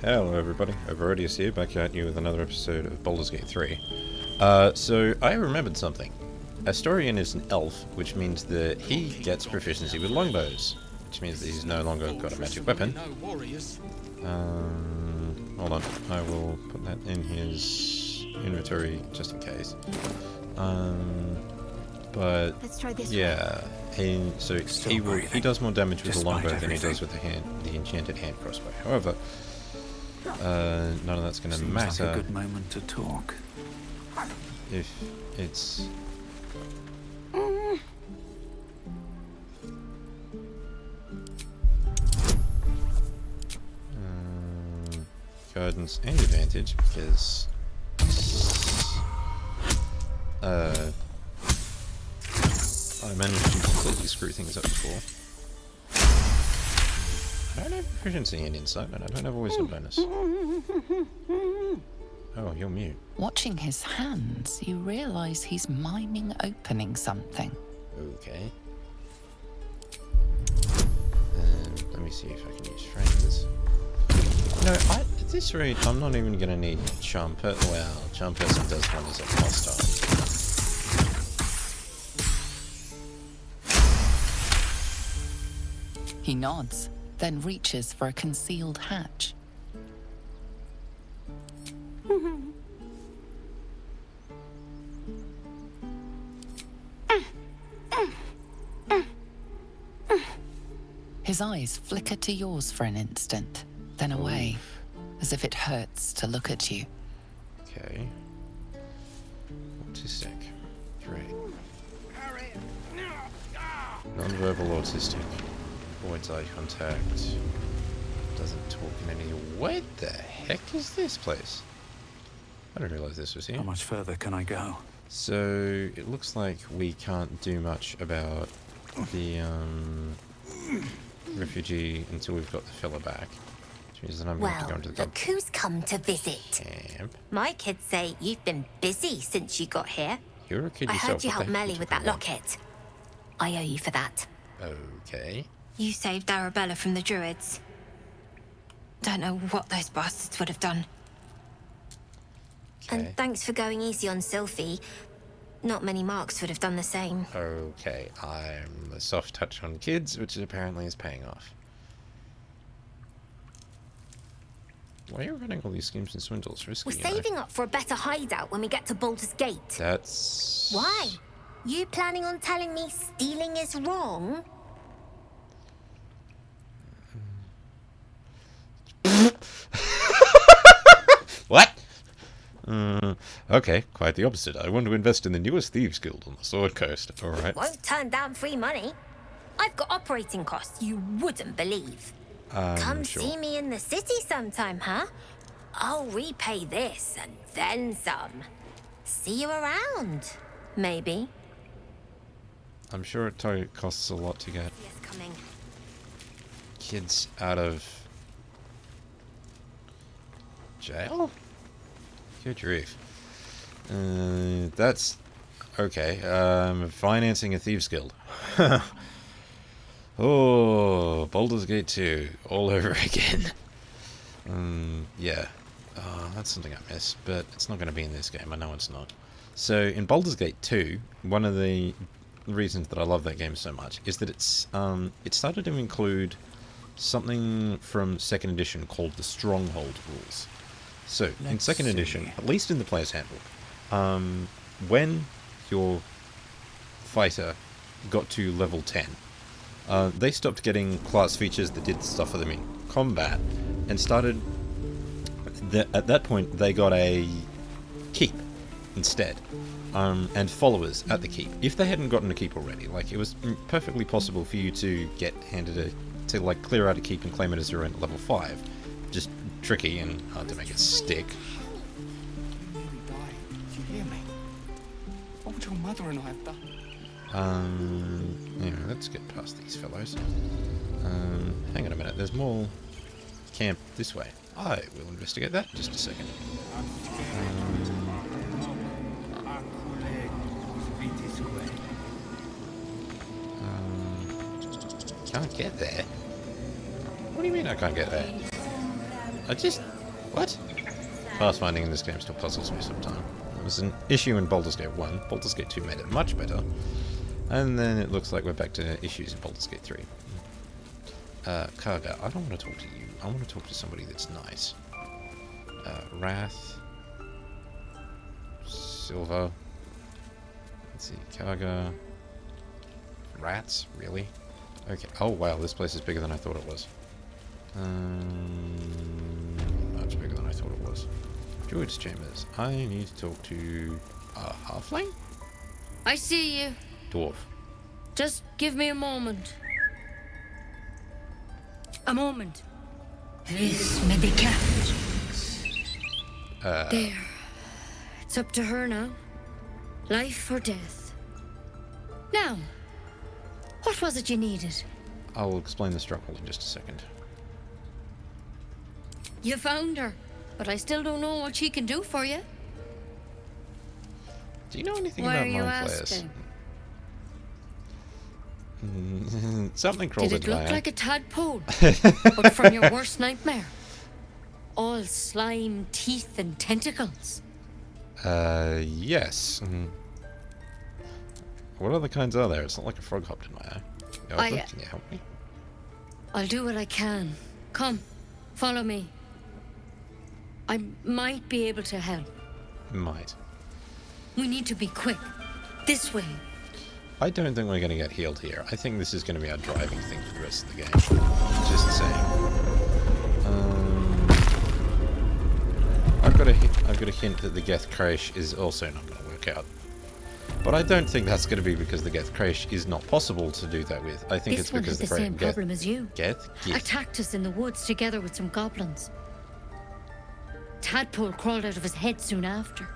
Hello everybody, Overodius here, back at you with another episode of Baldur's Gate 3. So I remembered something. Astarion is an elf, which means that he gets proficiency with longbows, which means that he's no longer got a magic weapon. Hold on, I will put that in his inventory just in case. But yeah, he does more damage with the longbow than he does with the enchanted hand crossbow. However, none of that's going to matter. Like a good moment to talk. If it's guidance and advantage, because I managed to completely screw things up before. I don't have proficiency in insight, and I don't have a wisdom bonus. Oh, you're mute. Watching his hands, you realise he's miming opening something. Okay. Let me see if I can use friends. No, at this rate, I'm not even going to need charm person. Well, charm person does one as a hostile. He nods, then reaches for a concealed hatch. His eyes flicker to yours for an instant, then away, as if it hurts to look at you. Okay. Autistic. Great. Non-verbal autistic. Avoids eye contact. Doesn't talk in any... What the heck is this place? I didn't realize this was here. How much further can I go? So, it looks like we can't do much about the, refugee until we've got the fella back. Which means that I'm going to have to go into the look who's come to visit. camp. My kids say you've been busy since you got here. You're a kid I yourself. heard you what helped the heck Melly you with that talking about? locket. I owe you for that. Okay. You saved Arabella from the Druids. Don't know what those bastards would have done. Okay. And thanks for going easy on Sylphie. Not many marks would have done the same. Okay, I'm the soft touch on kids, which apparently is paying off. Why are you running all these schemes and swindles? Risky, We're you know? saving up for a better hideout when we get to Baldur's Gate. That's... Why? You planning on telling me stealing is wrong? What? Okay, quite the opposite. I want to invest in the newest Thieves Guild on the Sword Coast. Alright. Won't turn down free money. I've got operating costs you wouldn't believe. Come sure. see me in the city sometime, huh? I'll repay this and then some. See you around, maybe. I'm sure it costs a lot to get Yes, coming. kids out of jail? Good grief. That's okay. Financing a Thieves Guild. Oh, Baldur's Gate 2 all over again. Yeah. That's something I miss, but it's not going to be in this game. I know it's not. So in Baldur's Gate 2, one of the reasons that I love that game so much is that it's it started to include something from 2nd edition called the Stronghold rules. So in 2nd edition, at least in the player's handbook, when your fighter got to level 10, they stopped getting class features that did stuff for them in combat and started... at that point, they got a keep instead. And followers at the keep. If they hadn't gotten a keep already, like, it was perfectly possible for you to get handed to like clear out a keep and claim it as your own at level 5. Just tricky and hard to make it stick. You nearly died. Did you hear me? What would your mother and I have done? Anyway, let's get past these fellows. Hang on a minute, there's more camp this way. I will investigate that in just a second. Can't get there. What do you mean I can't get there? What? Pathfinding in this game still puzzles me sometimes. It was an issue in Baldur's Gate 1. Baldur's Gate 2 made it much better. And then it looks like we're back to issues in Baldur's Gate 3. Karga, I don't want to talk to you. I want to talk to somebody that's nice. Wrath. Silver. Let's see. Karga. Rats? Really? Okay. Oh, wow. This place is bigger than I thought it was. Much bigger than I thought it was. Druid's Chambers. I need to talk to a halfling? I see you. Dwarf. Just give me a moment. A moment. This may be kept. There. It's up to her now. Life or death. Now, what was it you needed? I'll explain the struggle in just a second. You found her, but I still don't know what she can do for you. Do you know anything Why about are you mind flayers? asking? Something crawled Did it into my look eye. like a tadpole? But from your worst nightmare? All slime, teeth, and tentacles. Yes. What other kinds are there? It's not like a frog hopped in my eye. Arthur, can you help me? I'll do what I can. Come, follow me. I might be able to help. Might. We need to be quick. This way. I don't think we're going to get healed here. I think this is going to be our driving thing for the rest of the game. Just saying. I've got a hint that the Geth Crash is also not going to work out. But I don't think that's going to be because the Geth Crash is not possible to do that with. I think This it's one because had the the same problem as you. Geth? Attacked us in the woods together with some goblins. Tadpole crawled out of his head soon after.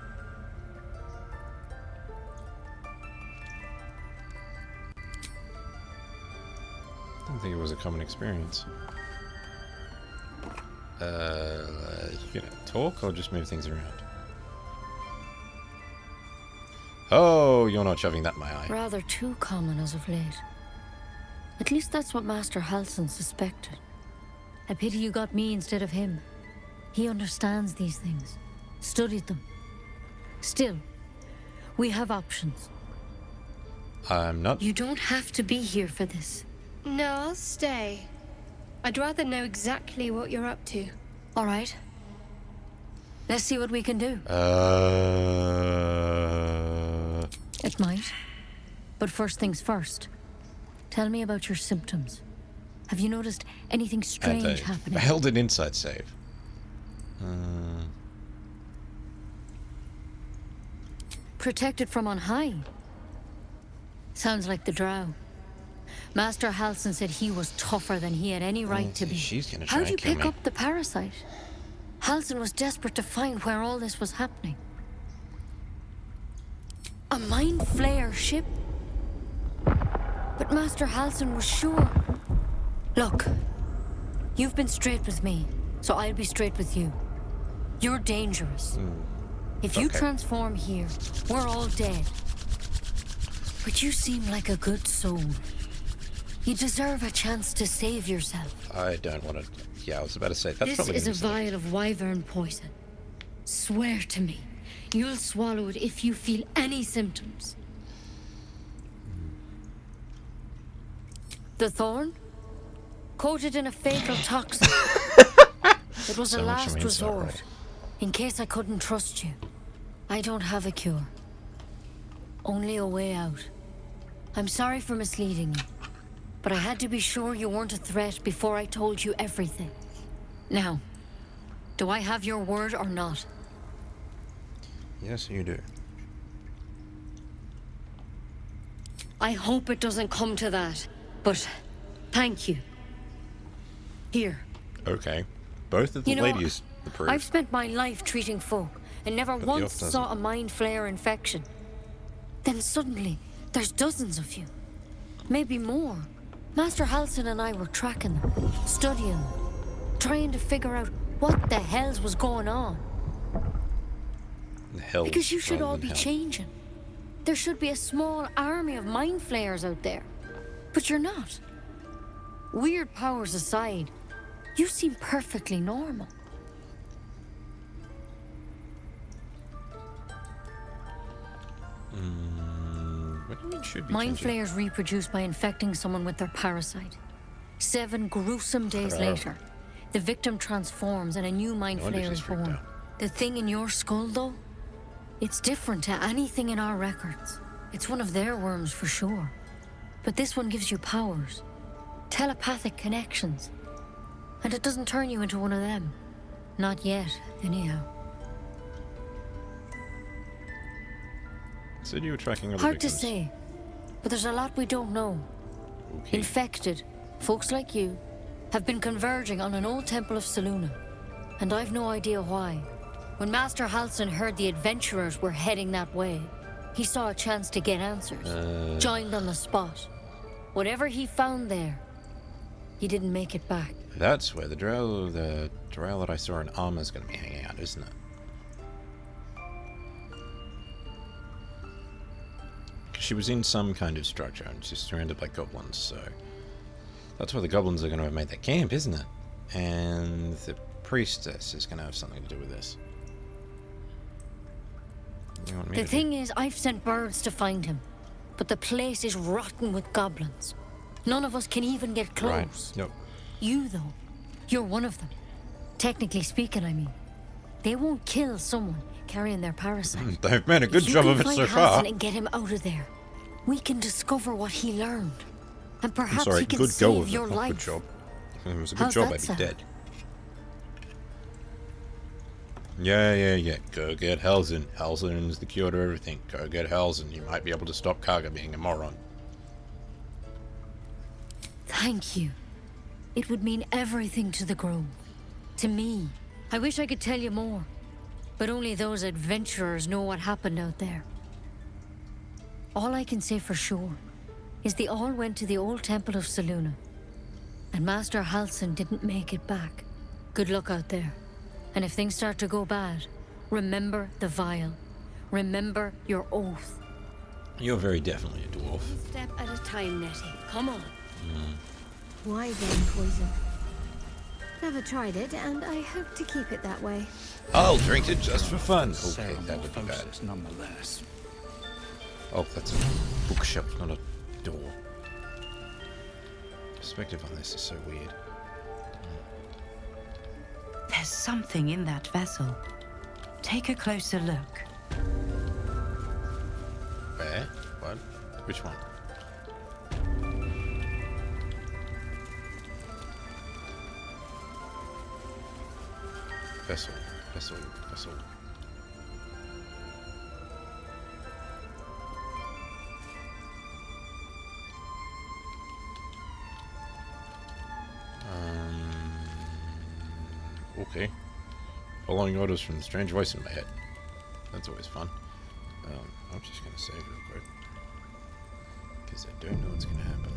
I don't think it was a common experience. You gonna talk or just move things around? Oh, you're not shoving that in my eye. Rather too common as of late. At least that's what Master Halsin suspected. A pity you got me instead of him. He understands these things. Studied them. Still, we have options. I'm not. You don't have to be here for this. No, I'll stay. I'd rather know exactly what you're up to. All right. Let's see what we can do. It might. But first things first. Tell me about your symptoms. Have you noticed anything strange happening? Failed an insight save. Protected from on high. Sounds like the drow. Master Halsin said he was tougher than he had any right to be. She's gonna try How'd you and kill pick me. up the parasite? Halsin was desperate to find where all this was happening. A mind flayer ship? But Master Halsin was sure. Look, you've been straight with me, so I'll be straight with you. You're dangerous. If you Okay. transform here, we're all dead. But you seem like a good soul. You deserve a chance to save yourself. I don't want to. Yeah, I was about to say that's This probably is a gonna be vial of wyvern poison. Swear to me, you'll swallow it if you feel any symptoms. The thorn? Coated in a fatal toxin. It was So a much last means that, resort. right? In case I couldn't trust you. I don't have a cure. Only a way out. I'm sorry for misleading you. But I had to be sure you weren't a threat before I told you everything. Now, do I have your word or not? Yes, you do. I hope it doesn't come to that. But thank you. Here. Okay. Both of the You know, ladies approve. I've spent my life treating folk and never the once elf doesn't. saw a mind flayer infection. Then suddenly, there's dozens of you. Maybe more. Master Halsin and I were tracking them, studying them, trying to figure out what the hells was going on. Hell, Because you should rather all than be hell. changing. There should be a small army of mind flayers out there. But you're not. Weird powers aside, you seem perfectly normal. What do you mean should be Mind changing? flayers reproduce by infecting someone with their parasite. 7 gruesome days later, the victim transforms and a new mind No wonder flayer she's is freaked born. out. The thing in your skull, though, it's different to anything in our records. It's one of their worms for sure. But this one gives you powers, telepathic connections. And it doesn't turn you into one of them. Not yet, anyhow. Said you were tracking other Hard to victims. say, but there's a lot we don't know. Okay. Infected, folks like you, have been converging on an old temple of Selûne. And I've no idea why. When Master Halsin heard the adventurers were heading that way, he saw a chance to get answers. Joined on the spot. Whatever he found there, he didn't make it back. That's where the drow that I saw in armor is going to be hanging out, isn't it? Because she was in some kind of structure and she's surrounded by goblins, so that's where the goblins are going to have made their camp, isn't it? And the priestess is going to have something to do with this. You want me The to thing is, I've sent birds to find him, but the place is rotten with goblins. None of us can even get close. Right. Yep. You, though, you're one of them. Technically speaking, I mean. They won't kill someone carrying their parasite. They've made a good If you job can of it find so far. Halsin and get him out of there, we can discover what he learned. And I'm perhaps sorry, he can good save go of it, your not life. good job. If it was a good How's job, that I'd be sound? dead. Yeah. Go get Halsin. Halsin's the cure to everything. Go get Halsin. You might be able to stop Karga being a moron. Thank you. It would mean everything to the Grove. To me. I wish I could tell you more. But only those adventurers know what happened out there. All I can say for sure is they all went to the old temple of Selûne. And Master Halsin didn't make it back. Good luck out there. And if things start to go bad, remember the vial. Remember your oath. You're very definitely a dwarf. Step at a time, Nettie. Come on. Why then poison? Never tried it, and I hope to keep it that way. I'll drink it just for fun. Okay, that would be bad. Metamorphosis, nonetheless. Oh, that's a bookshelf, not a door. Perspective on this is so weird. There's something in that vessel. Take a closer look. Where? What? Which one? Vessel. Okay. Following orders from the strange voice in my head. That's always fun. I'm just gonna save real quick. Because I don't know what's gonna happen.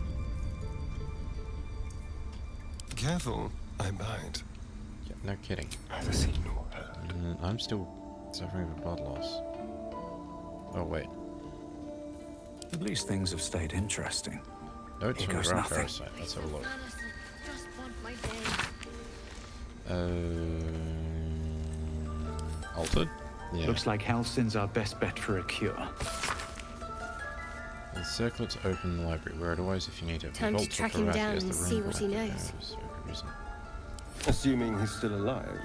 Careful, I bite. Yeah, no kidding. Neither seen nor heard. I'm still suffering from blood loss. Oh, wait. At least things have stayed interesting. Notes Here from the goes ground nothing. parasite. Let's have a look. Just want my day. Altered? Yeah. Looks like Halsin's our best bet for a cure. The circlet's open in the library. Where it always if you need to. Time to Vault track for him Karaki down as the and room see what he Karaki knows. knows. Every reason. Assuming he's still alive.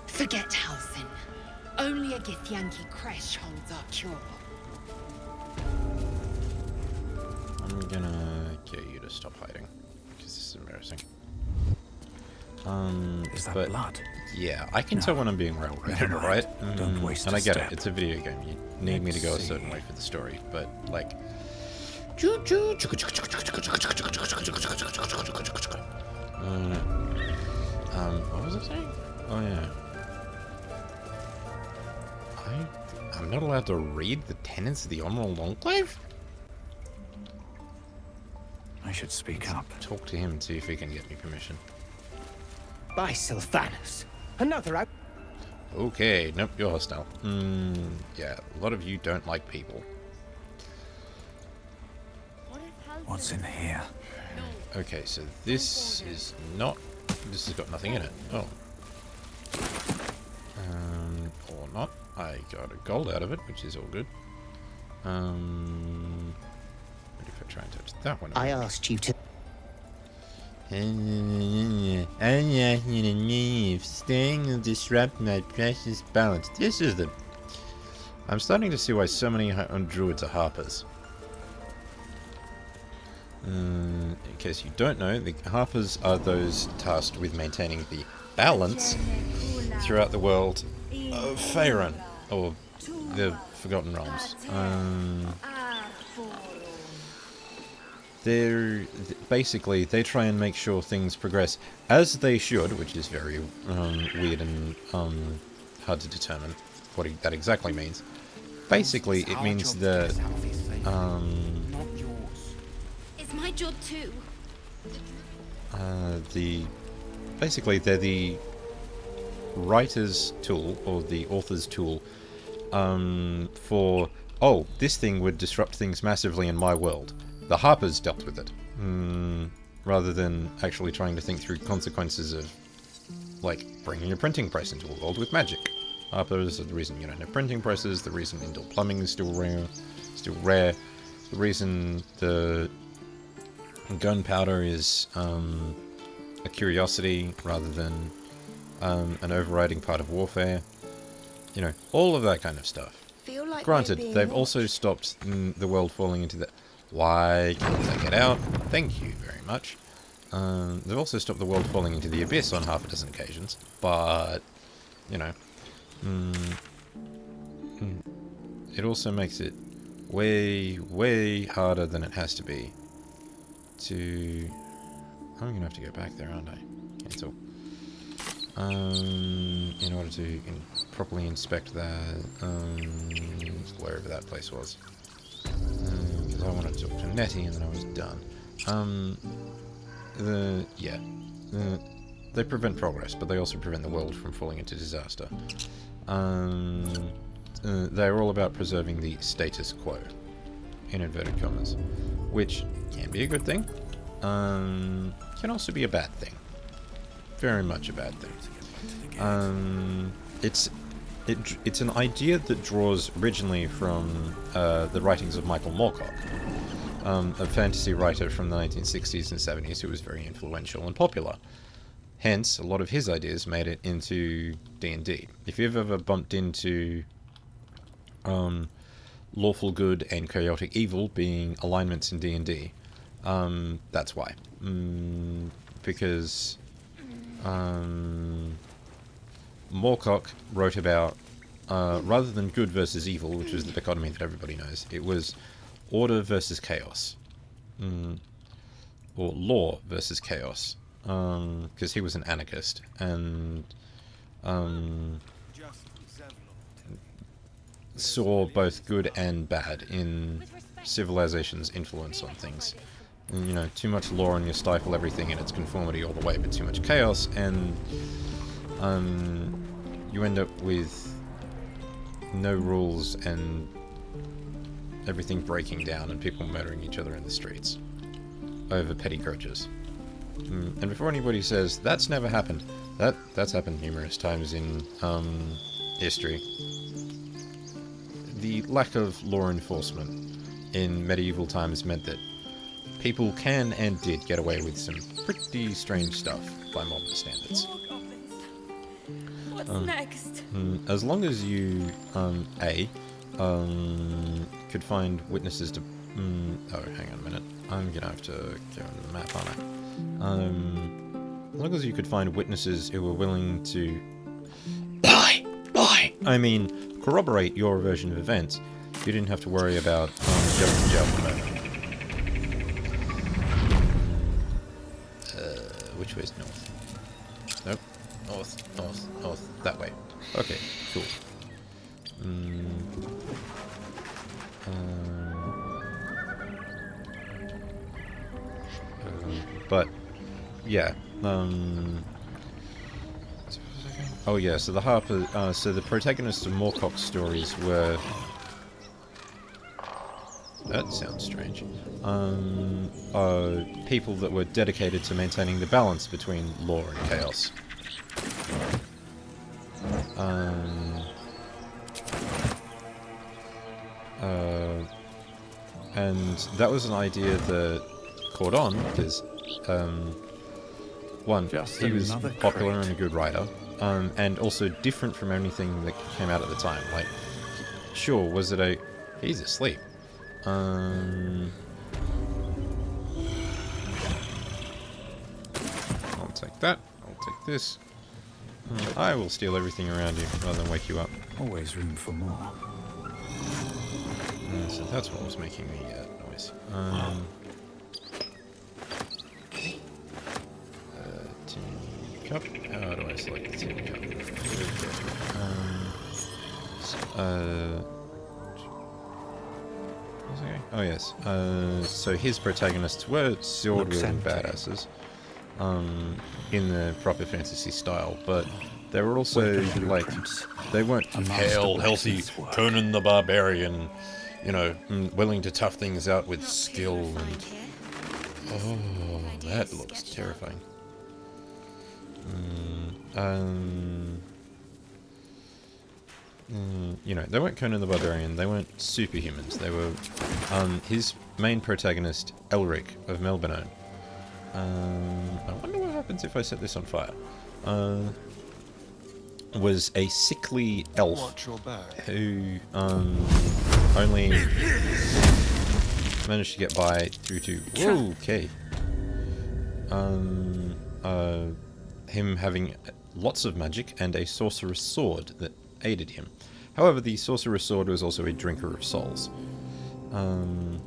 Forget Halsin. Only a Githyanki Kresh holds our cure. I'm gonna get you to stop hiding. Because this is embarrassing. Is that but blood? yeah, I can No. tell when I'm being real, Never right? mind. Don't waste And a I get step. it, it's a video game. You need me to go a Let's certain see. way for the story, but like... what was I saying? Oh yeah. I'm not allowed to read the tenets of the Emerald Enclave? I should speak up. Talk to him and see if he can get me permission. By Sylvanas. Another out. Okay, nope, you're hostile. Yeah, a lot of you don't like people. What's in here? Okay, so this is not... This has got nothing in it. Oh. or not. I got a gold out of it, which is all good. But if I try and touch that one... I asked you to... Staying and disrupt my precious balance. This is the... I'm starting to see why so many druids are harpers. In case you don't know, the harpers are those tasked with maintaining the balance throughout the world of Faerun, or the Forgotten Realms. Basically, they try and make sure things progress as they should, which is very weird and hard to determine what that exactly means. Basically, it means that It's my job too. Basically they're the writer's tool, or the author's tool, for, oh, this thing would disrupt things massively in my world. The harpers dealt with it, rather than actually trying to think through consequences of, like, bringing a printing press into a world with magic. Harpers are the reason you don't have printing presses, the reason indoor plumbing is still rare, the reason the gunpowder is a curiosity rather than an overriding part of warfare. You know, all of that kind of stuff. Like granted, they've also stopped the world falling into the... Why can't I get out? Thank you very much. They've also stopped the world falling into the abyss on half a dozen occasions, but, you know, it also makes it way, way harder than it has to be to... I'm going to have to go back there, aren't I? Cancel. In order to properly inspect that, wherever that place was. Because I wanted to talk to Nettie and then I was done. They prevent progress, but they also prevent the world from falling into disaster. They're all about preserving the status quo, in inverted commas, which can be a good thing, can also be a bad thing. Very much a bad thing. It's an idea that draws originally from the writings of Michael Moorcock, a fantasy writer from the 1960s and 70s who was very influential and popular. Hence, a lot of his ideas made it into D&D. If you've ever bumped into lawful good and chaotic evil being alignments in D&D, that's why. Because Moorcock wrote about, rather than good versus evil, which was the dichotomy that everybody knows, it was order versus chaos. Or law versus chaos. Because he was an anarchist, and saw both good and bad in civilization's influence on things. And, you know, too much law and you stifle everything in its conformity all the way, but too much chaos and you end up with no rules and everything breaking down and people murdering each other in the streets over petty grudges. And before anybody says, that's never happened, that's happened numerous times in history. The lack of law enforcement in medieval times meant that people can and did get away with some pretty strange stuff by modern standards. What's next? As long as you, could find witnesses to... oh, hang on a minute. I'm gonna have to go into the map, aren't I? As long as you could find witnesses who were willing to... I mean, corroborate your version of events, you didn't have to worry about going to jail for murder. Which way's north? Nope. North, north, north. That way. Okay, cool. But, yeah. Oh yeah, so the Harper, so the protagonists of Moorcock's stories were... That sounds strange. People that were dedicated to maintaining the balance between law and chaos. And that was an idea that caught on because, one, he was popular and a good writer, and also different from anything that came out at the time. Like, sure, was it a... He's asleep. I'll take that. I'll take this. I will steal everything around you rather than wake you up. Always room for more. So that's what was making me noise. Tin cup. How do I select the tin cup? Oh yes. So his protagonists were sword-wielding badasses, in the proper fantasy style, but they were also like they weren't pale, healthy Conan the Barbarian, you know, willing to tough things out with skill. And oh, that looks terrifying. You know, they weren't Conan the Barbarian, they weren't superhumans, they were, his main protagonist, Elric of Melbourne. I wonder what happens if I set this on fire. Was a sickly elf who, only managed to get by through to, whoa, okay. Him having lots of magic and a sorcerer's sword that aided him. However, the sorcerer's sword was also a drinker of souls. Fun.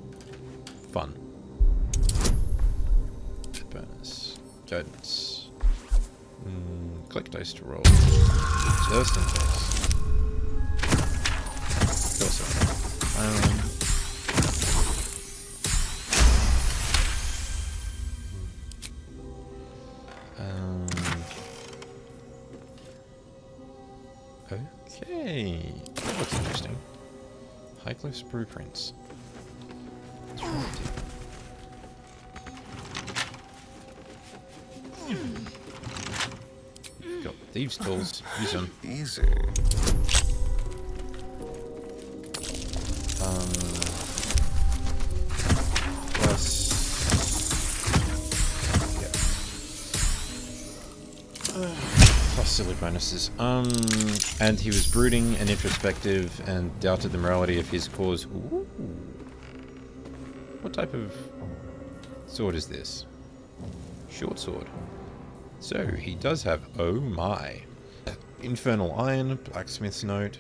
Bonus. Guidance. Click dice to roll. Just in case. Awesome. Okay, that looks interesting. Highcliff's blueprints. Got thieves' tools. Use them. Easy. Plus. Yeah. Plus silly bonuses. And he was brooding and introspective and doubted the morality of his cause. Ooh. What type of sword is this? Short sword. So, he does have, oh my, infernal iron, blacksmith's note.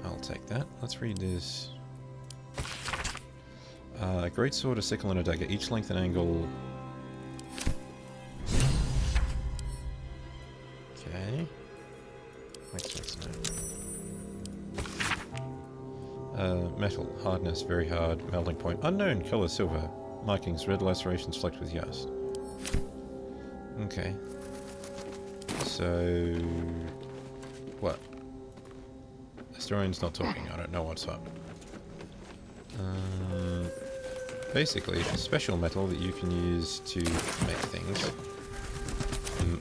I'll take that. Let's read this. Great sword, a sickle, and a dagger, each length and angle. Okay. Blacksmith's note. Metal, hardness, very hard, melting point, unknown, color, silver, markings, red lacerations flecked with yust. Okay. So... what? Historian's not talking, I don't know what's up. Basically, a special metal that you can use to make things.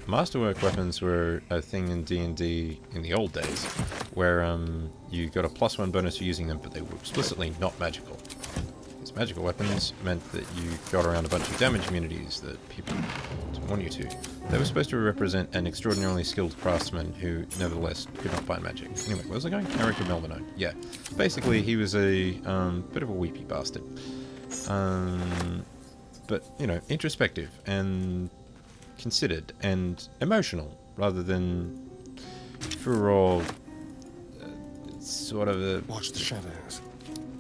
Masterwork weapons were a thing in D&D in the old days, where you got a +1 bonus for using them, but they were explicitly not magical. Because magical weapons meant that you got around a bunch of damage immunities that people didn't want you to. They were supposed to represent an extraordinarily skilled craftsman who, nevertheless, could not find magic. Anyway, where was I going? Eric of Melbourne. Yeah. Basically, he was a bit of a weepy bastard. But, you know, introspective and considered and emotional, rather than for sort of a... Watch the shadows.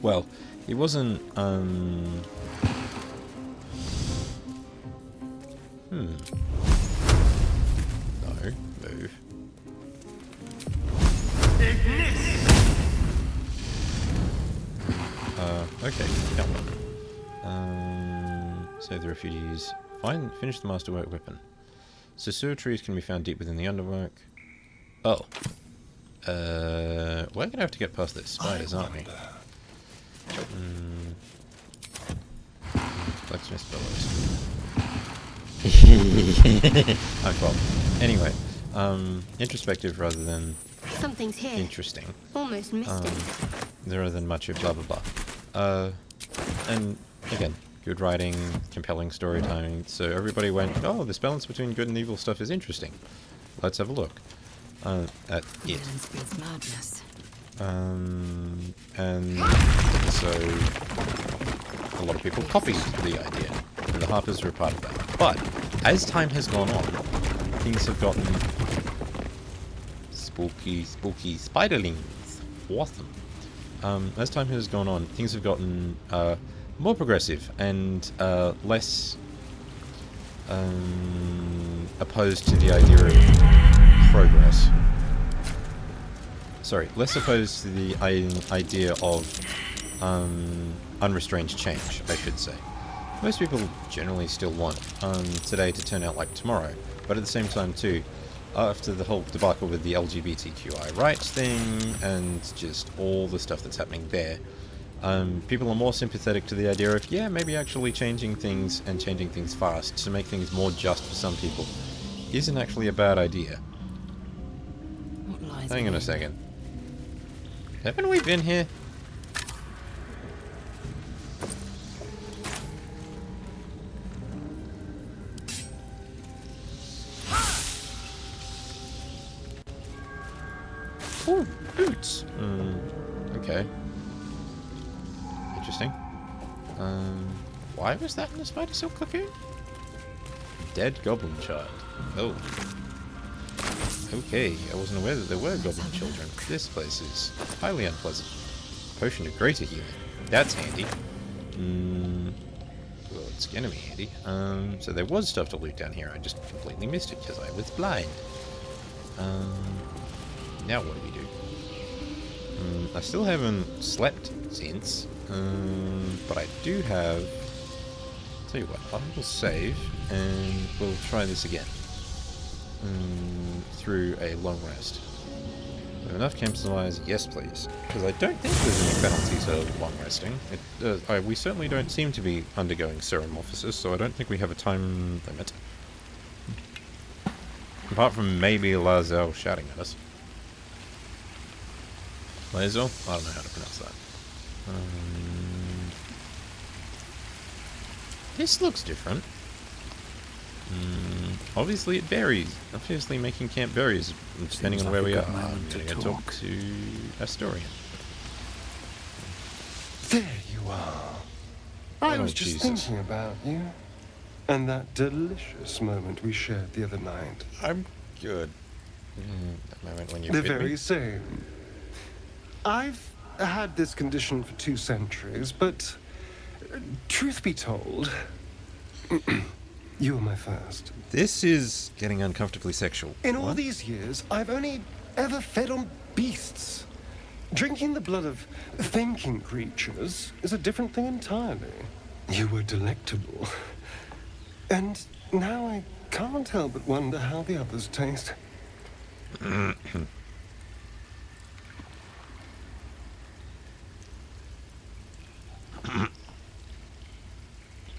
Well, he wasn't, No, move. Okay, help. Save the refugees. Finish the masterwork weapon. Sasur trees can be found deep within the underwork. Oh. We're gonna have to get past those spiders, aren't we? Blacksmith bellows. Oh, well. Anyway, introspective rather than Something's here. interesting. Almost missed it. Rather than much of blah blah blah. And again, good writing, compelling storytelling. So everybody went, oh, this balance between good and evil stuff is interesting. Let's have a look at it. Madness. And so a lot of people copied the idea, and the Harpers were a part of that. But as time has gone on, things have gotten spooky spiderlings. Awesome. As time has gone on, things have gotten more progressive and less opposed to the idea of progress. Sorry, less opposed to the idea of unrestrained change, I should say. Most people generally still want today to turn out like tomorrow, but at the same time too, after the whole debacle with the LGBTQI rights thing and just all the stuff that's happening there, people are more sympathetic to the idea of, yeah, maybe actually changing things and changing things fast to make things more just for some people isn't actually a bad idea. Hang on a second. Haven't we been here? Oh, boots. Okay. Interesting. Why was that in the spider silk cocoon? Dead goblin child. Oh. Okay, I wasn't aware that there were goblin children. This place is highly unpleasant. Potion of greater healing. That's handy. Well, it's gonna be handy. So there was stuff to loot down here. I just completely missed it because I was blind. Now what do we do? I still haven't slept since. But I do have... Tell you what, I will save and we'll try this again. Through a long rest. We have enough camp supplies? Yes, please. Because I don't think there's any penalty to long resting. We certainly don't seem to be undergoing seromorphosis, so I don't think we have a time limit. Apart from maybe Lazel shouting at us. Lazel? I don't know how to pronounce that. This looks different. Obviously it varies. Obviously making camp varies depending on where we are. I'm going to go talk to Astorian. There you are. I was just thinking about you. And that delicious moment we shared the other night. I'm good. That moment when you The bit very me? same. I've had this condition for 2 centuries, but truth be told, you were my first. This is getting uncomfortably sexual. In all these years, I've only ever fed on beasts. Drinking the blood of thinking creatures is a different thing entirely. You were delectable. And now I can't help but wonder how the others taste.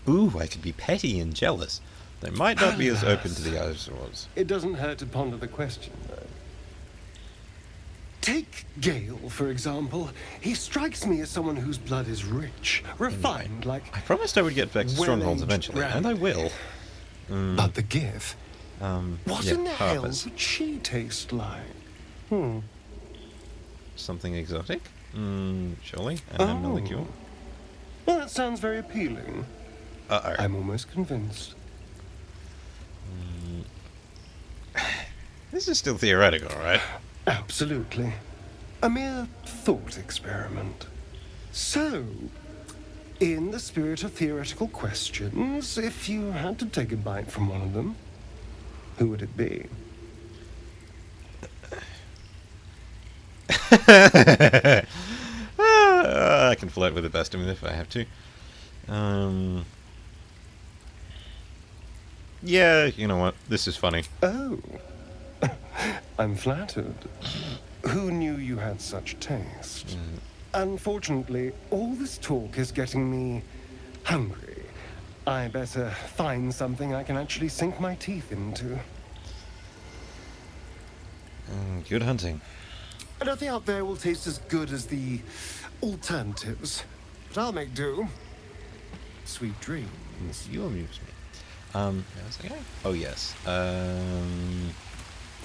Ooh, I could be petty and jealous. They might not be as open to the others was. It doesn't hurt to ponder the question, though. Take Gale, for example. He strikes me as someone whose blood is rich, refined, like... I promised I would get back to Strongholds eventually, and I will. But the gift... what yeah, in the hell Harpers. would she taste like? Something exotic? Surely? And molecule? Well, that sounds very appealing. Uh-oh. I'm almost convinced. This is still theoretical, right? Absolutely. A mere thought experiment. So, in the spirit of theoretical questions, if you had to take a bite from one of them, who would it be? I can flirt with the best of them if I have to. Yeah, you know what? This is funny. Oh. I'm flattered. Who knew you had such taste? Unfortunately, all this talk is getting me hungry. I better find something I can actually sink my teeth into. Good hunting. Nothing out there will taste as good as the alternatives. But I'll make do. Sweet dreams. You amuse me. Yeah, I was like, oh yes.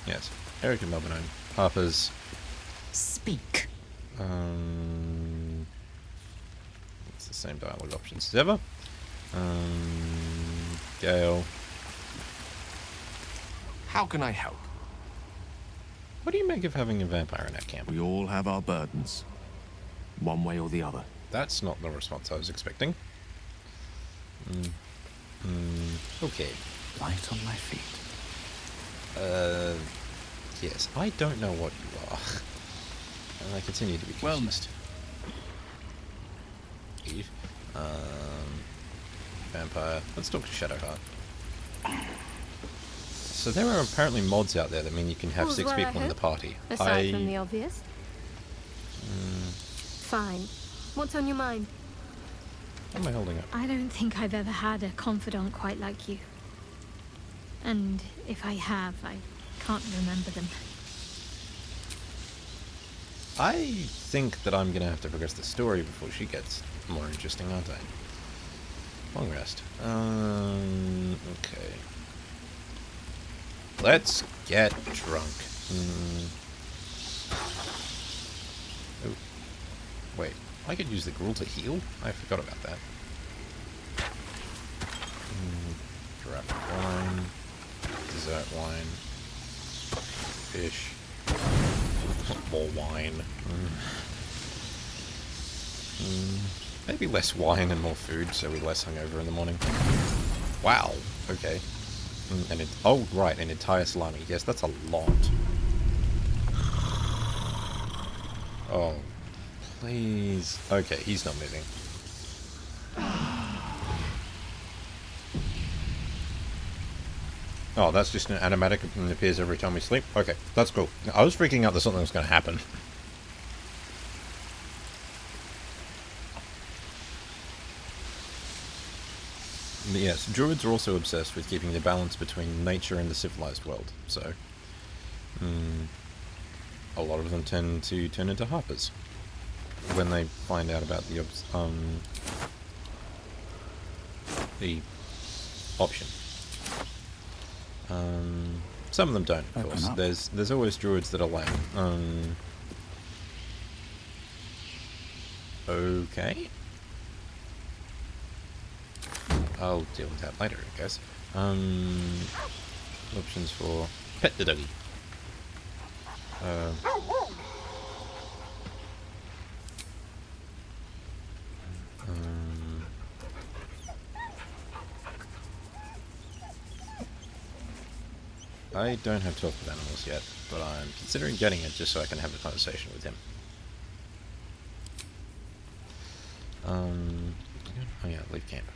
Yes. Eric and Melbourne. Harper's. Speak. It's the same dialogue options as ever. Gale. How can I help? What do you make of having a vampire in our camp? We all have our burdens, one way or the other. That's not the response I was expecting. Okay. Light on my feet. Yes, I don't know what you are. And I continue to be confused. Eve. Vampire. Let's talk to Shadowheart. So there are apparently mods out there that mean you can have 6 people in the party. Aside from the obvious. Fine. What's on your mind? What am I holding up? I don't think I've ever had a confidant quite like you. And if I have, I can't remember them. I think that I'm going to have to progress the story before she gets more interesting, aren't I? Long rest. Okay. Let's get drunk. Oh. Wait, I could use the gruel to heal? I forgot about that. Giraffe wine. Dessert wine. Fish. More wine. Maybe less wine and more food, so we're less hungover in the morning. Wow. Okay. And it. Oh right, an entire salami. Yes, that's a lot. Oh, please. Okay, he's not moving. Oh, that's just an animatic and appears every time we sleep? Okay, that's cool. I was freaking out that something was going to happen. Yes, druids are also obsessed with keeping the balance between nature and the civilized world, so... a lot of them tend to turn into harpers when they find out about the option. Some of them don't, of course. There's always druids that are lame. Okay. I'll deal with that later, I guess. Options for pet the doggy. I don't have talk with animals yet, but I'm considering getting it just so I can have a conversation with him. Oh yeah, leave camp.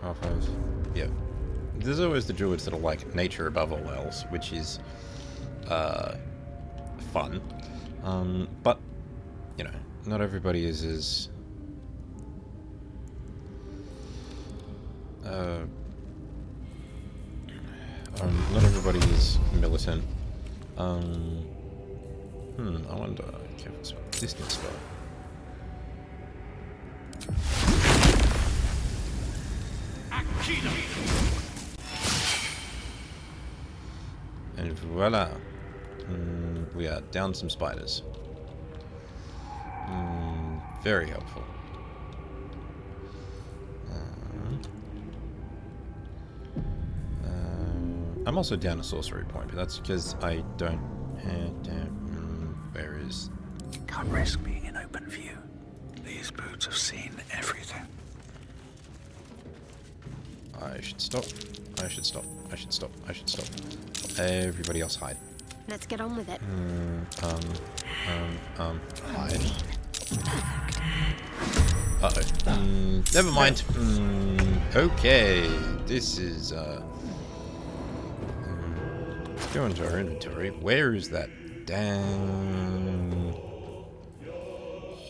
Half-hours. Yeah. There's always the druids that are like nature above all else, which is fun. But you know, not everybody is as not everybody is militant. I wonder. Careful spell. Distance spell. And voila. We are down some spiders. Very helpful. I'm also down a sorcery point, but that's because I don't have... where is... Can't risk being in open view. These boots have seen everything. I should stop. I should stop. I should stop. I should stop. Everybody else hide. Let's get on with it. Hide. Uh-oh. Never mind. Okay. This is, let's go into our inventory. Where is that damn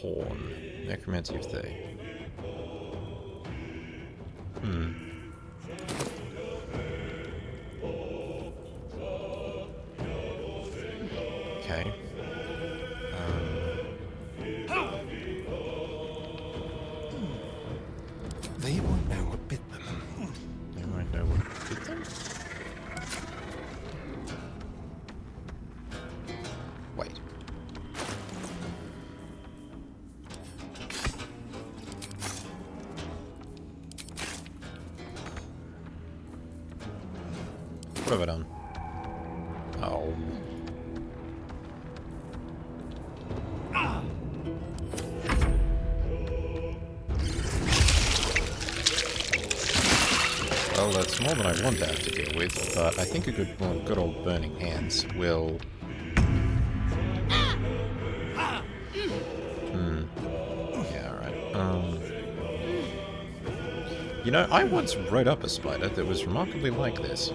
horn? Necromancy of Thay. They won't know what bit them. They won't know what bit them? Wait. What have I done? Oh. Well, that's more than I want to have to deal with, but I think a good old burning hands will... Yeah, alright. You know, I once wrote up a spider that was remarkably like this.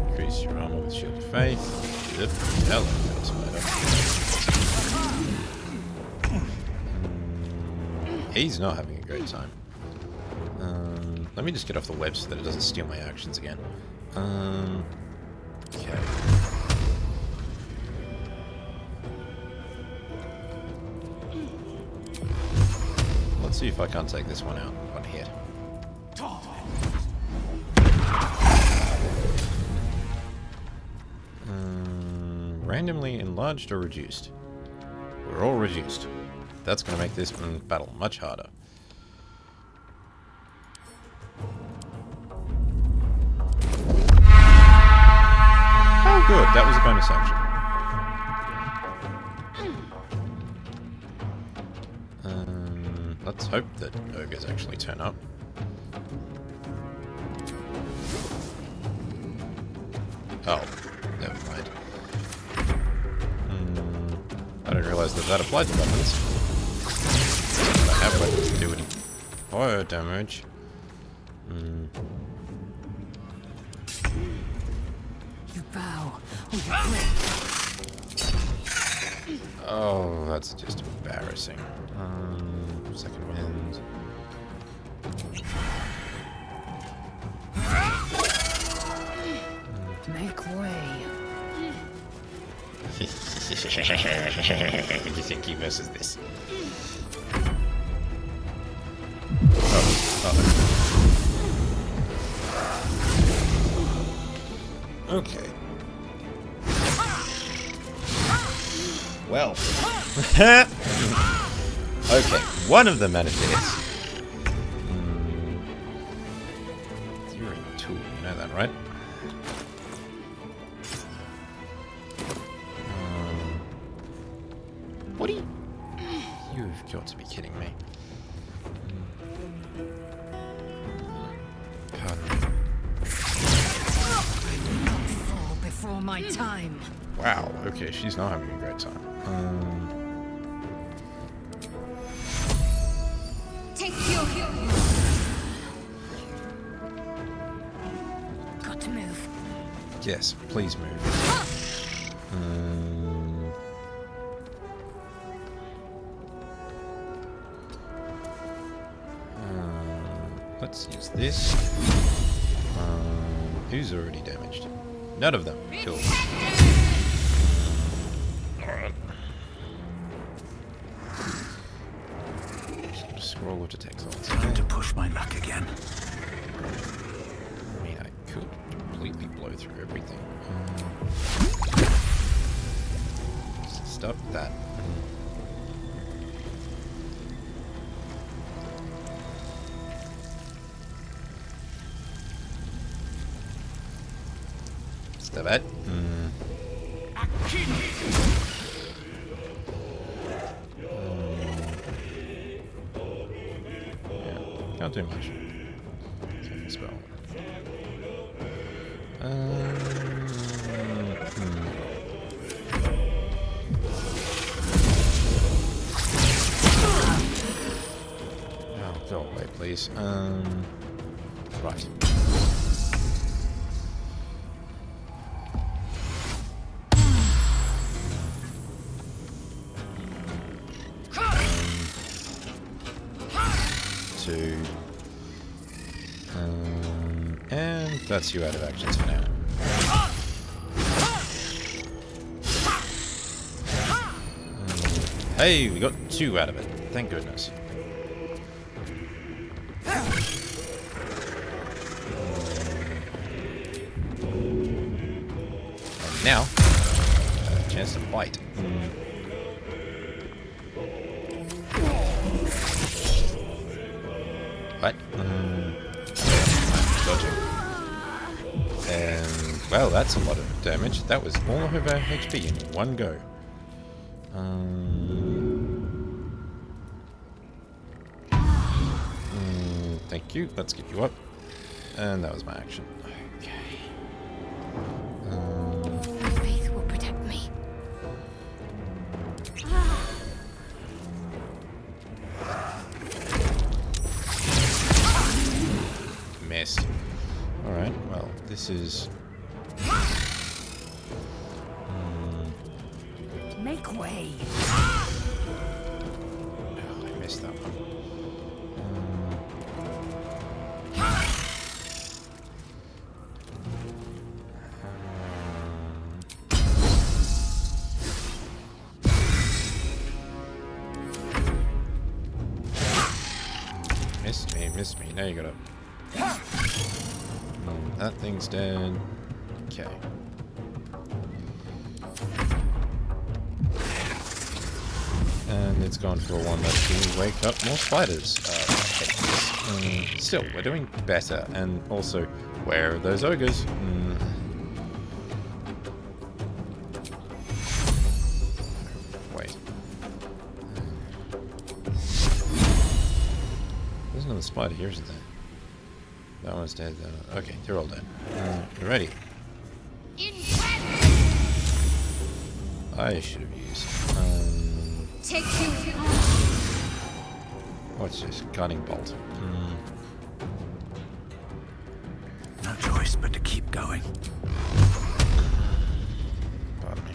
Increase your armor with Shield of Faith. The hell out of spider. He's not having a great time. Let me just get off the web so that it doesn't steal my actions again. Okay. Let's see if I can't take this one out. One hit. Randomly enlarged or reduced? We're all reduced. That's going to make this battle much harder. Oh good, that was a bonus action. Let's hope that ogres actually turn up. Oh, never mind. I didn't realize that that applied to weapons. I have weapons to do any fire damage. You bow or you quit. Oh, that's just embarrassing. Second wind. Make way. You think he versus this? Okay. Well. Okay, one of them managed to hit. You're a tool, you know that, right? What do you... You've got to be kidding me. Fall before my time. Wow, okay, she's not having a great time. Take your got to move. Yes, please move. Let's use this. Who's already damaged? None of them. Cool. Alright. Scroll to text all the Time to push my luck again. I mean, I could completely blow through everything. Stop that. Stop it. Yeah, can't do much. Second spell. Oh, go away, please. Right. 2. And that's you out of actions for now. Hey, we got 2 out of it. Thank goodness. And now, a chance to bite. What? Dodging. And, well, that's a lot of damage. That was all of her HP in one go. Thank you. Let's get you up. And that was my action. Okay. Faith will protect me. Missed. Alright, well, this is... Make way. Oh, I missed that one. Missed me. Now you got up. That thing's dead. Okay. And it's gone for one that can wake up more spiders. Still, we're doing better. And also, where are those ogres? Wait. There's another spider here, isn't there? That one's dead. Okay, they're all dead. Ready. I should have used. What's this? Guiding bolt. No choice but to keep going. Pardon me.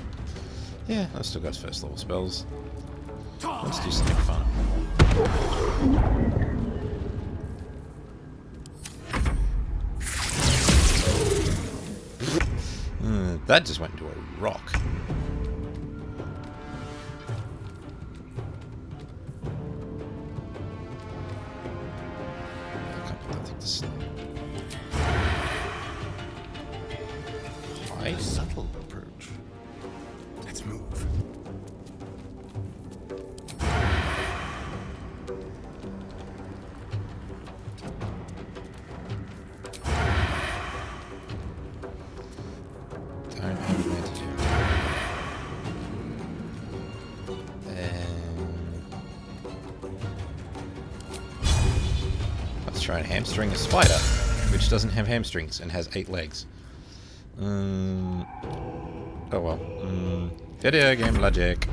Yeah, I've still got first level spells. Let's do something fun. That just went into a rock. I can't put that thing to sleep. A subtle approach. Let's move. Don't have an antidote. Let's try and hamstring a spider, which doesn't have hamstrings and has 8 legs. Oh well. Video game logic.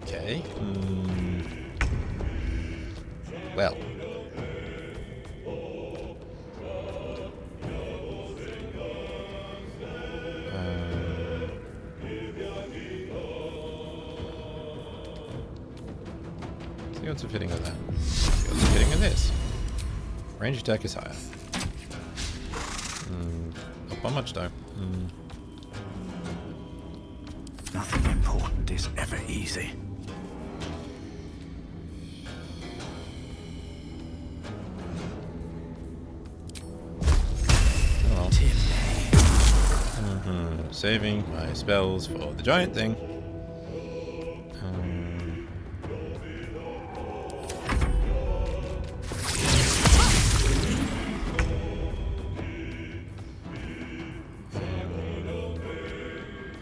Okay. Well. See what's fitting with that. See what's fitting with this. Range attack is higher. Not by much though. Nothing important is ever easy. Oh. Saving my spells for the giant thing.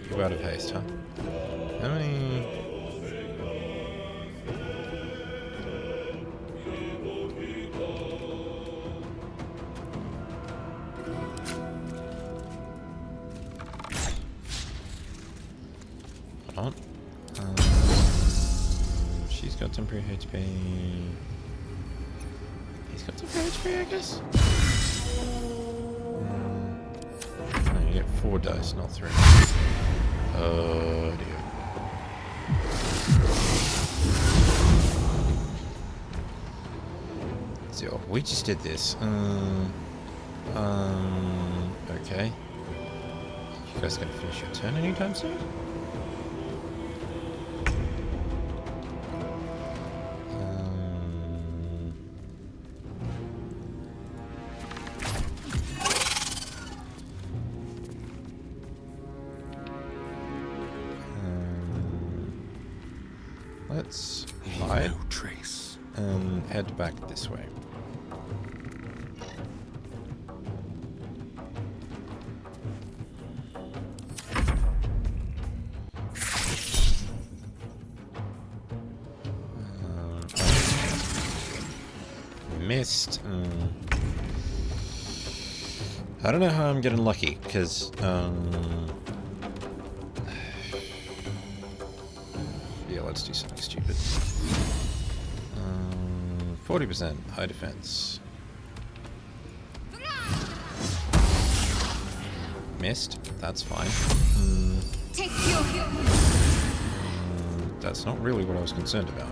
You're out of haste, huh? How many? Hold on. She's got temporary HP. He's got temporary HP, I guess. No, you get 4 dice, not 3. Oh dear. We just did this. Okay. You guys gonna finish your turn anytime soon? Let's hide and head back this way. Missed. I don't know how I'm getting lucky, because yeah, let's do something stupid. 40% high defense. Missed. That's fine. That's not really what I was concerned about.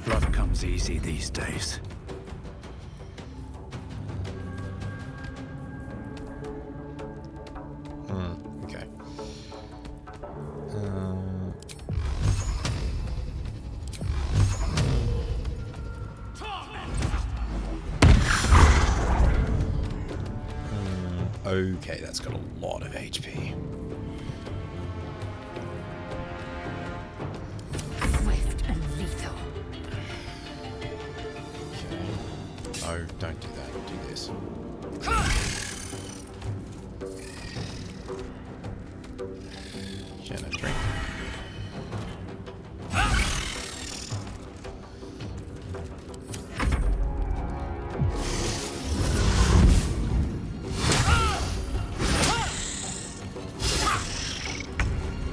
Blood comes easy these days. Okay. Okay, that's got a lot of HP. Swift and lethal. Okay. Oh, don't do that. Do this. Can I drink?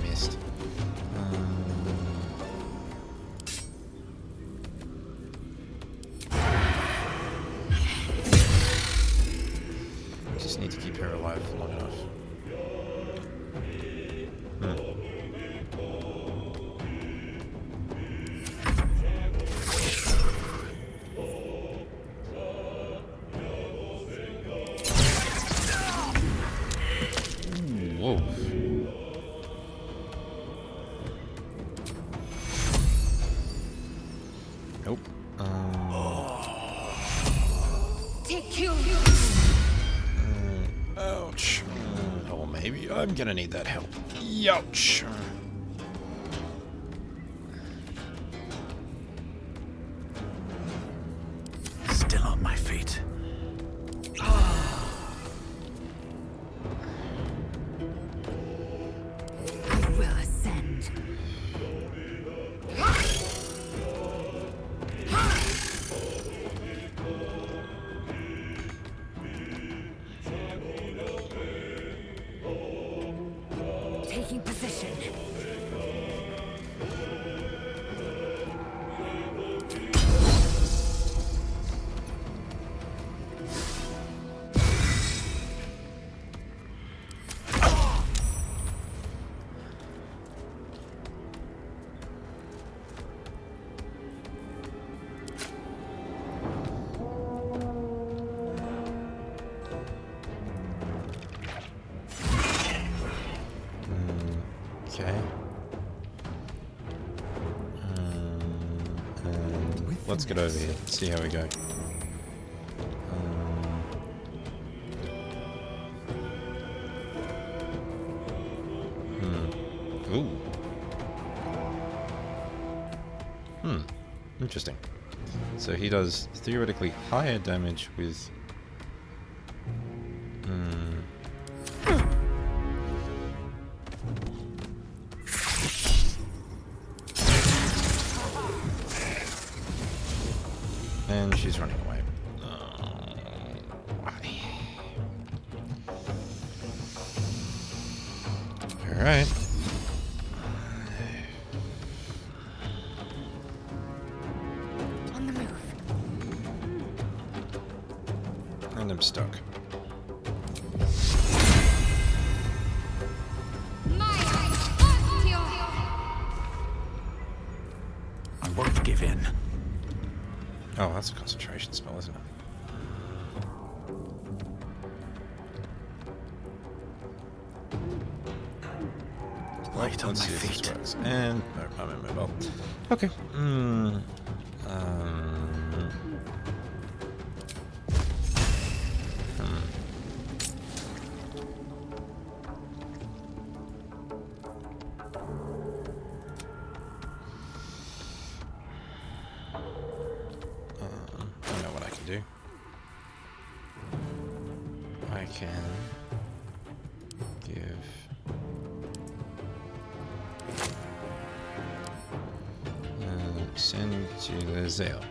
Missed. Just need to keep her alive long enough. Whoa. Nope. Ouch. Oh, maybe I'm gonna need that help. Youch. Still on my feet. I will ascend. Taking position. Okay. Let's get over here. See how we go. Ooh. Interesting. So he does theoretically higher damage with. And she's running away. Why? Alright. On the move. And I'm stuck. I won't give in. Oh, that's a concentration spell, isn't it? Light on my see if this feet. works. And no, I'm immobile. Okay. I know what I can do. I can give send to the Zale.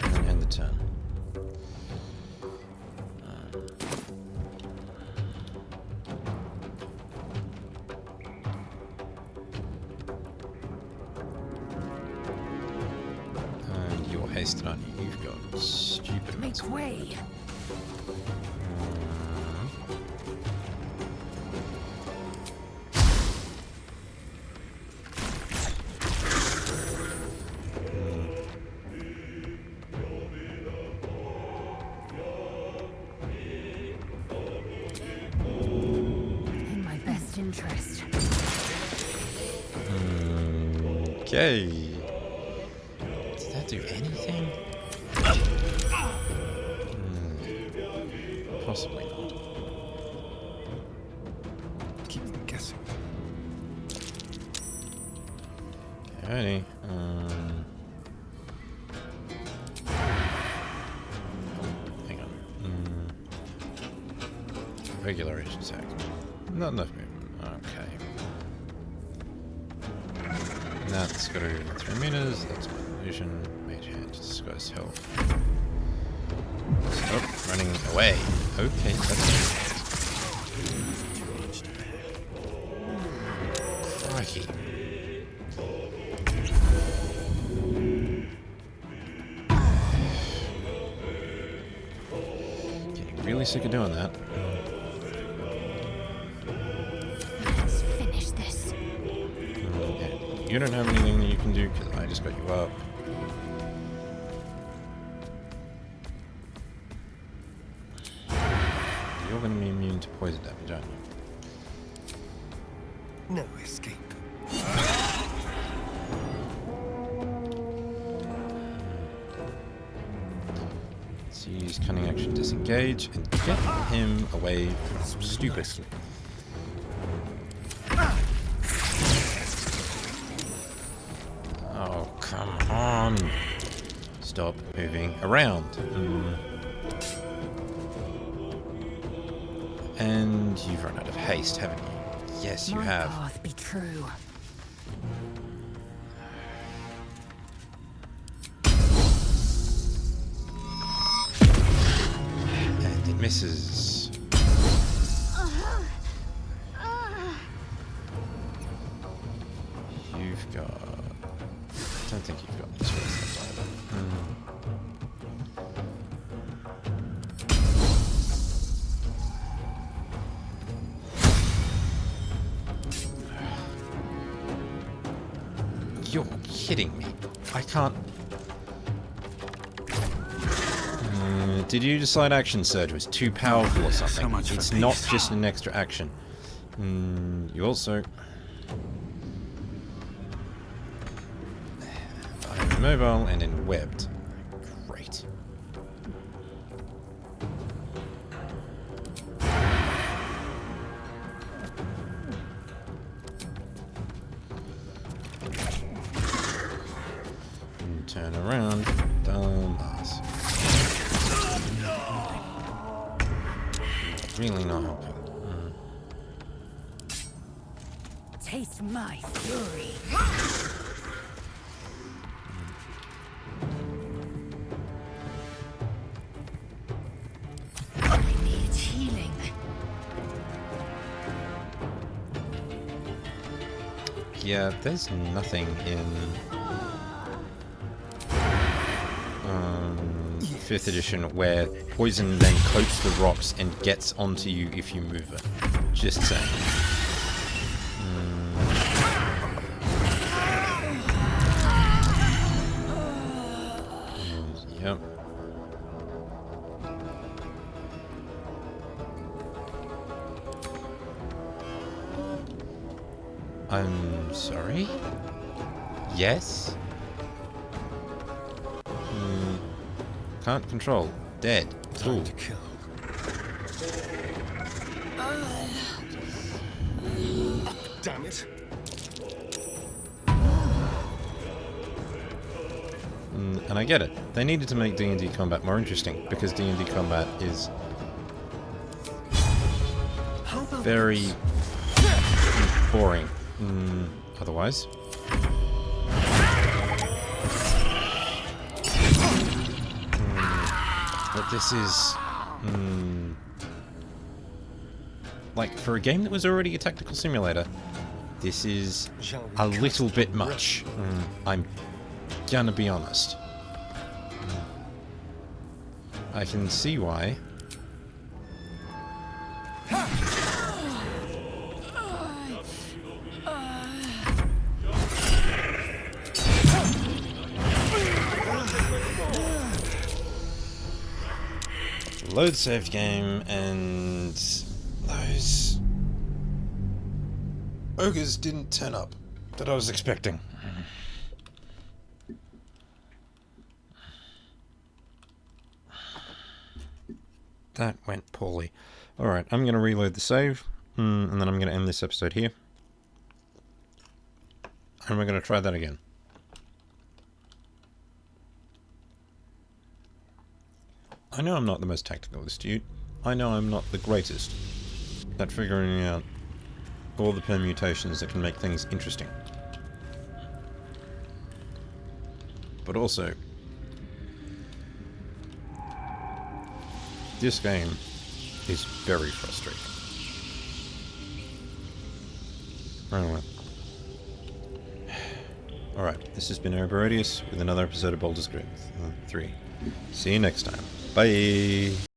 And then end the turn. And you're hasted on you. You've got stupid amounts of way. In my best interest. Okay. Did that do anything? Possibly not. Keep them guessing. Alrighty. Hang on. Regular range attack. Not enough movement. Okay. That's got to be within 3 meters. That's my illusion. Mage hand, disguise health. Stop running away. Okay, that's crikey. Getting really sick of doing that. Let's finish this. Okay. You don't have anything that you can do because I just got you up. You're going to be immune to poison damage, aren't you? No escape. Let's use cunning action disengage and get him away from stupid. Oh, come on. Stop moving around. And you've run out of haste, haven't you? Yes, you have. My path be true. And it misses. You've got... I don't think you've got any choice left either. You're kidding me. I can't... did you decide Action Surge was too powerful or something? So much for it's not peace. just an extra action. You also... I'm immobile and in webbed. Great. Turn around. Dumbass. Really not helping. Taste my fury. I need healing. Yeah, there's nothing in 5th edition where poison then coats the rocks and gets onto you if you move it. Just saying. Yep. I'm sorry? Yes? Can't control. Dead. Cool. To kill. Damn it. And I get it. They needed to make D&D combat more interesting, because D&D combat is very boring. Otherwise. But this is... like, for a game that was already a tactical simulator, this is a little bit much. I'm gonna be honest. I can see why. Load save game, and those ogres didn't turn up that I was expecting. That went poorly. Alright, I'm going to reload the save, and then I'm going to end this episode here. And we're going to try that again. I know I'm not the most tactical astute. I know I'm not the greatest at figuring out all the permutations that can make things interesting. But also, this game is very frustrating. Anyway. Alright, this has been Ereborodius with another episode of Baldur's Gate 3. See you next time. Bye!